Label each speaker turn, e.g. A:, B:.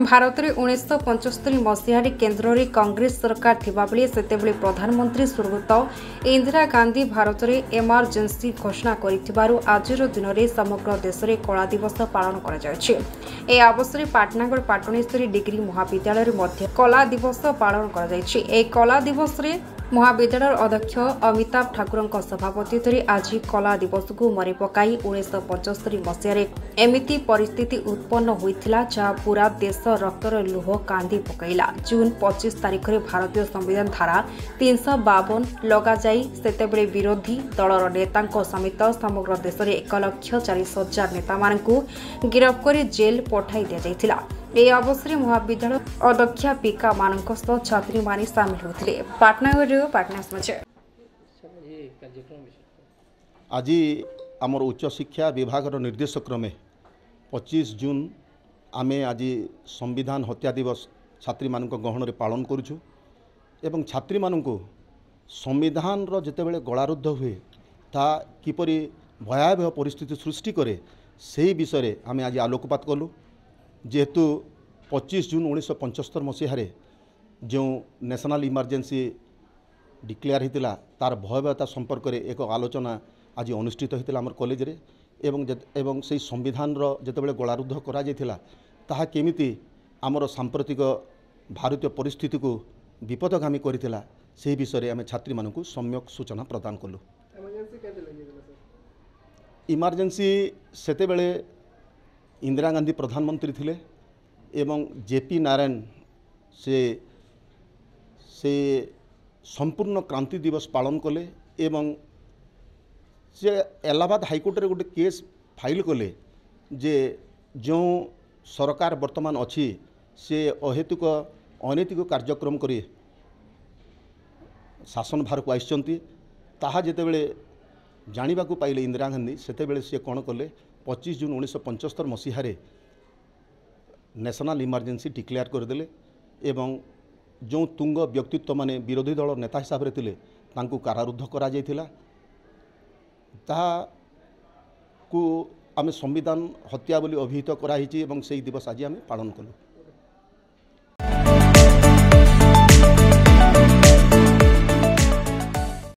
A: भारत में 1975 मसीह केन्द्र में कांग्रेस सरकार थिबाबेले सेतेबेले प्रधानमंत्री स्वर्गत इंदिरा गांधी भारत में एमरजेंसी घोषणा करिथिबारु आजिर दिन में समग्र देश में कला दिवस पालन करा जायछि। ए अवसर में पाटनागढ़ पाटणेश्वरी डिग्री महाविद्यालय में मध्य कला दिवस पालन करा जायछि। ए कला दिवस रे महाविद्यालय अध्यक्ष अमिताभ ठाकुर सभापति आज कला दिवस को मने पकाई 1975 मसीह एमिति परिस्थिति उत्पन्न होइथिला जहाँ पूरा देश रक्तर लुह कांदी पकईला। जून 25 तारिख में भारतीय संविधान धारा 352 लगा जाई सेतेबेले विरोधी दलर नेतांको समेत समग्र देश में 1,40,000 नेता मानकु गिरफ्त कर जेल पठाई दिया जायथिला। ए अवसर महाविद्यालय अध्यक्षा पिका मानक छात्री माने सामिल होते। पाटना समाचार।
B: आज आमर उच्च शिक्षा विभाग निर्देश क्रमे 25 जून आमे आज संविधान हत्या दिवस छात्री मानक गहन रे पालन करूछु एवं छात्री मानक संविधान रो जेतेबेले गलारुद्ध हुए ता किपरि भयावह परिस्थिति सृष्टि करे सही विषय आमे आज आलोकपात कलु। जेहेतु 25 जून 1975 मसीह जो नेशनल इमरजेंसी डिक्लेयर होता तार भयावहता संपर्क में एक आलोचना आज अनुष्ठित होता आम कॉलेज रे एवं से संविधान जितेबाला गलारुद्ध करा केमिति आमर सांप्रतिक भारतीय परिस्थिति को विपदगामी करथिला से विषय आम छात्री मानक सम्यक सूचना प्रदान कलु। इमरजेंसी सेतेबेले इंदिरा गांधी प्रधानमंत्री थिले एवं जेपी नारायण से संपूर्ण क्रांति दिवस पालन कले एवं से इलाहाबाद हाईकोर्ट रे गोटे केस फाइल कले जे जो सरकार वर्तमान अच्छी से अहेतुक अनैतिक कार्यक्रम करी शासन भार को आइसचंती ताहा जेतेबेले जानिबा को पाइले इंदिरा गांधी सेतेबेले से कौन कले 25 जून 1975 मसीह नेशनल इमरजेंसी डिक्लेयर करदेले एवं जो तुंग व्यक्तित्व माने विरोधी दल नेता हिसाब से थिले तांको कारारुद्ध करा जायथिला ताहा को आमे संविधान हत्या बोली अभिहित कराही एवं से दिवस आज आमे पालन कलु।